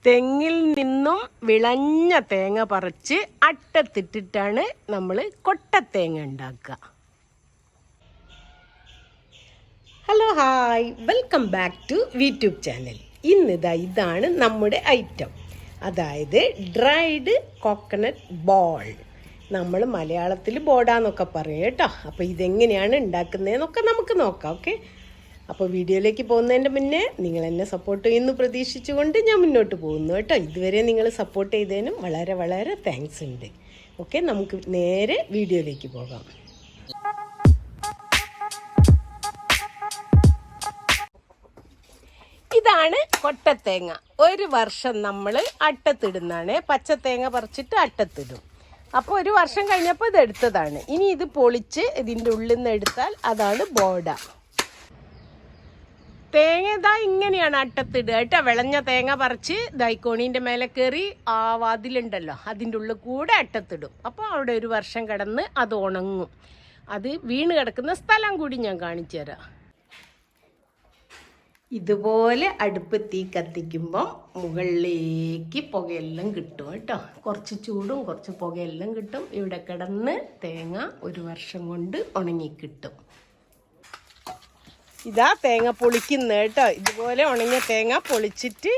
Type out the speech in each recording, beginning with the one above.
തെങ്ങിൽ നിന്നും വിളഞ്ഞ തേങ്ങ പറിച്ച് അട്ടത്തിട്ടിട്ടാണ് നമ്മൾ കൊട്ടത്തേങ്ങ ഉണ്ടാക്കുക. Hello hi, welcome back to YouTube channel. ഇതാണ് നമ്മുടെ ഐറ്റം, അതായത് ഡ്രൈഡ് കോക്കനട്ട് ബോൾ. നമ്മൾ മലയാളത്തിൽ ബോഡ എന്നൊക്കെ പറയും കേട്ടോ. അപ്പോൾ ഇതെങ്ങനെയാണ് ഉണ്ടാക്കുന്നതെന്നൊക്കെ നമുക്ക് നോക്കാം. ഓക്കെ, അപ്പോൾ വീഡിയോയിലേക്ക് പോകുന്നതിൻ്റെ മുന്നേ നിങ്ങൾ എന്നെ സപ്പോർട്ട് ചെയ്യുന്നു പ്രതീക്ഷിച്ചുകൊണ്ട് ഞാൻ മുന്നോട്ട് പോകുന്നു കേട്ടോ. ഇതുവരെ നിങ്ങൾ സപ്പോർട്ട് ചെയ്തതിനും വളരെ വളരെ താങ്ക്സ് ഉണ്ട്. ഓക്കെ, നമുക്ക് നേരെ വീഡിയോയിലേക്ക് പോകാം. ഇതാണ് കൊട്ടത്തേങ്ങ. ഒരു വർഷം നമ്മൾ അട്ടത്തിടുന്നതാണ്. പച്ചത്തേങ്ങ പറിച്ചിട്ട് അട്ടത്തിടും. അപ്പോൾ ഒരു വർഷം കഴിഞ്ഞപ്പോൾ ഇത് എടുത്തതാണ്. ഇനി ഇത് പൊളിച്ച് ഇതിൻ്റെ ഉള്ളിൽ നിന്ന് എടുത്താൽ അതാണ് ബോഡ. തേങ്ങ ഇതാ ഇങ്ങനെയാണ് അട്ടത്തിടുക കേട്ടോ. വിളഞ്ഞ തേങ്ങ പറിച്ച് ദൈക്കോണീൻ്റെ മേലെ കയറി ആ വാതിലുണ്ടല്ലോ അതിൻ്റെ ഉള്ളിൽ കൂടെ അട്ടത്തിടും. അപ്പോൾ അവിടെ ഒരു വർഷം കിടന്ന് അത് ഉണങ്ങും. അത് വീണ് കിടക്കുന്ന സ്ഥലം കൂടി ഞാൻ കാണിച്ചു തരാം. ഇതുപോലെ അടുപ്പ് തീ കത്തിക്കുമ്പം മുകളിലേക്ക് പുകയെല്ലാം കിട്ടും കേട്ടോ. കുറച്ച് ചൂടും കുറച്ച് പുകയെല്ലാം കിട്ടും. ഇവിടെ കിടന്ന് തേങ്ങ ഒരു വർഷം കൊണ്ട് ഉണങ്ങിക്കിട്ടും. ഇതാ തേങ്ങ പൊളിക്കുന്നത് കേട്ടോ. ഇതുപോലെ ഉണങ്ങിയ തേങ്ങ പൊളിച്ചിട്ട്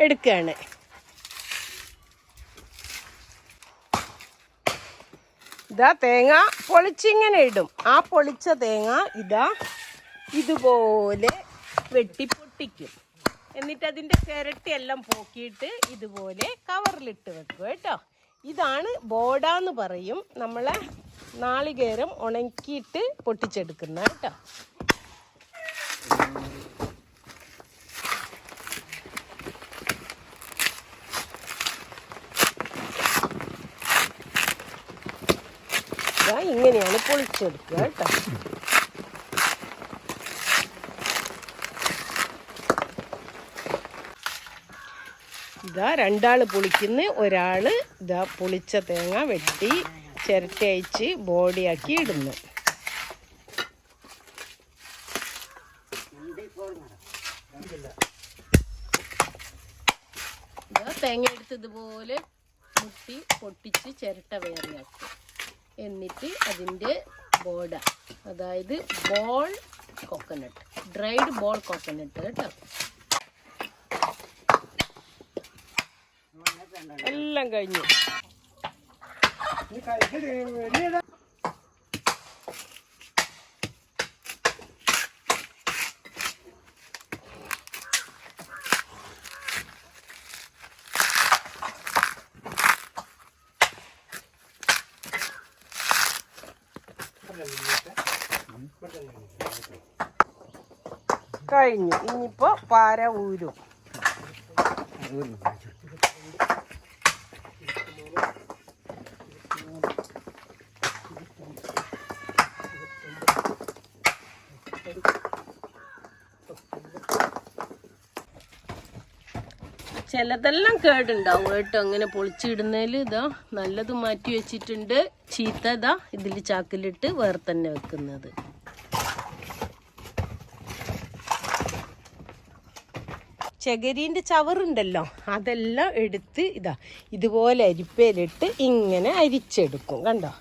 എടുക്കുകയാണ്. ഇതാ തേങ്ങ പൊളിച്ചിങ്ങനെ ഇടും. ആ പൊളിച്ച തേങ്ങ ഇതുപോലെ വെട്ടി പൊട്ടിക്കും. എന്നിട്ട് അതിൻ്റെ ചിരട്ടിയെല്ലാം പോക്കിയിട്ട് ഇതുപോലെ കവറിലിട്ട് വെക്കും കേട്ടോ. ഇതാണ് ബോഡ എന്ന് പറയും. നമ്മളെ നാളികേരം ഉണക്കിയിട്ട് പൊട്ടിച്ചെടുക്കുന്ന കേട്ടോ. ഇങ്ങനെയാണ് പൊളിച്ചെടുക്കുക കേട്ടോ. ഇതാ രണ്ടാൾ പൊളിക്കുന്നു. ഒരാൾ ഇതാ പൊളിച്ച തേങ്ങ വെട്ടി ചിരട്ട അയച്ച് ബോഡിയാക്കി ഇടുന്നു. തേങ്ങ എടുത്ത് ഇതുപോലെ മുട്ടി പൊട്ടിച്ച് ചിരട്ട വേറെയാക്കും. എന്നിട്ട് അതിൻ്റെ ബോഡ, അതായത് ball coconut, dried ball coconut കേട്ടോ. എല്ലാം കഴിഞ്ഞു. കഴിഞ്ഞു. ഇനിയിപ്പോ പാര ഊരും. ചിലതെല്ലാം കേടുണ്ടാവും കേട്ടോ. അങ്ങനെ പൊളിച്ചിടുന്നതിൽ ഇതാ നല്ലത് മാറ്റി വെച്ചിട്ടുണ്ട്. ചീത്ത ഇതാ ഇതിൽ ചാക്കിലിട്ട് വേറെ തന്നെ വെക്കുന്നത്. ചകിരീൻ്റെ ചവറുണ്ടല്ലോ അതെല്ലാം എടുത്ത് ഇതുപോലെ അരിപ്പയിലിട്ട് ഇങ്ങനെ അരിച്ചെടുക്കും. കണ്ടോ,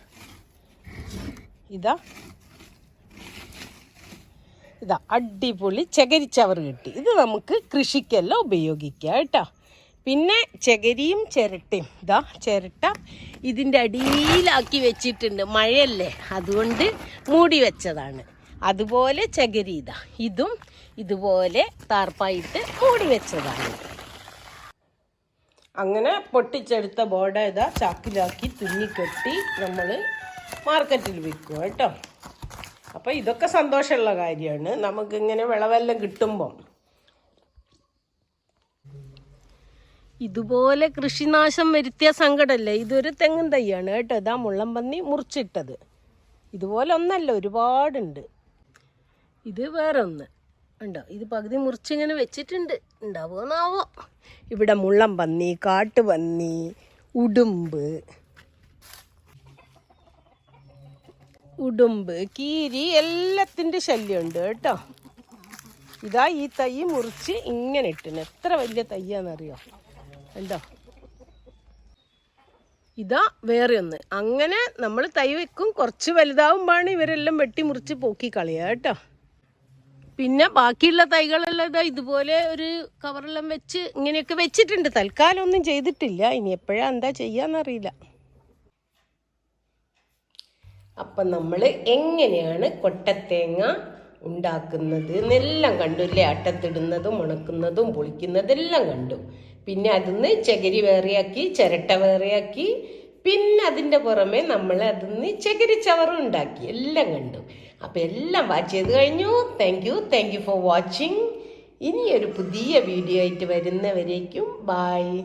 ഇതാ അടിപൊളി ചകിരിച്ചവറ് കിട്ടി. ഇത് നമുക്ക് കൃഷിക്കെല്ലാം ഉപയോഗിക്കാം കേട്ടോ. പിന്നെ ചകിരിയും ചിരട്ടയും ചിരട്ട ഇതിൻ്റെ അടിയിലാക്കി വെച്ചിട്ടുണ്ട്. മഴയല്ലേ, അതുകൊണ്ട് മൂടി വെച്ചതാണ്. അതുപോലെ ചകിരി ഇതും ഇതുപോലെ താർപ്പായിട്ട് മൂടി വെച്ചതാണ്. അങ്ങനെ പൊട്ടിച്ചെടുത്ത ബോഡ ചാക്കിലാക്കി തുന്നിക്കെട്ടി നമ്മൾ മാർക്കറ്റിൽ വിൽക്കും കേട്ടോ. അപ്പോൾ ഇതൊക്കെ സന്തോഷമുള്ള കാര്യമാണ് നമുക്കിങ്ങനെ വിളവെല്ലാം കിട്ടുമ്പം. ഇതുപോലെ കൃഷിനാശം വരുത്തിയ സങ്കടമല്ലേ. ഇതൊരു തെങ്ങും തൈയാണ് കേട്ടോ. ഇതാ മുള്ളംപന്നി മുറിച്ചിട്ടത്. ഇതുപോലെ ഒന്നല്ല, ഒരുപാടുണ്ട്. ഇത് വേറെ ഒന്ന് ഉണ്ടോ. ഇത് പകുതി മുറിച്ചിങ്ങനെ വെച്ചിട്ടുണ്ട്. ഉണ്ടാവുമെന്നാവോ. ഇവിടെ മുള്ളംപന്നി, കാട്ടുപന്നി, ഉടുമ്പ്, കീരി എല്ലാത്തിൻ്റെ ശല്യമുണ്ട് കേട്ടോ. ഇതാ ഈ തൈ മുറിച്ച് ഇങ്ങനെ ഇട്ടിന്. എത്ര വലിയ തയ്യാന്നറിയോ. കണ്ടോ? ഇതാ വേറെ ഒന്ന്. അങ്ങനെ നമ്മൾ തൈ വെക്കും, കുറച്ച് വലുതാവുമ്പോഴാണ് ഇവരെല്ലാം വെട്ടിമുറിച്ച് പോക്കി കളയുക കേട്ടോ. പിന്നെ ബാക്കിയുള്ള തൈകളെല്ലാം ഇതാ ഇതുപോലെ ഒരു കവറെല്ലാം വെച്ച് ഇങ്ങനെയൊക്കെ വെച്ചിട്ടുണ്ട്. തൽക്കാലം ഒന്നും ചെയ്തിട്ടില്ല, ഇനി എപ്പോഴാ എന്താ ചെയ്യാന്നറിയില്ല. അപ്പം നമ്മൾ എങ്ങനെയാണ് കൊട്ടത്തേങ്ങ ഉണ്ടാക്കുന്നത് എന്നെല്ലാം കണ്ടു അല്ലേ? അട്ടത്തിടുന്നതും ഉണക്കുന്നതും പൊളിക്കുന്നതെല്ലാം കണ്ടു. പിന്നെ അതിന്ന് ചകിരി വേറെയാക്കി, ചിരട്ട വേറെയാക്കി, പിന്നെ അതിൻ്റെ പുറമെ നമ്മൾ അതിന്ന് ചകിരി ചവറും ഉണ്ടാക്കി, എല്ലാം കണ്ടു. അപ്പം എല്ലാം വാച്ച് ചെയ്ത് കഴിഞ്ഞു. Thank you for watching. ഇനിയൊരു പുതിയ വീഡിയോ ആയിട്ട് വരുന്നവരേക്കും ബായ്.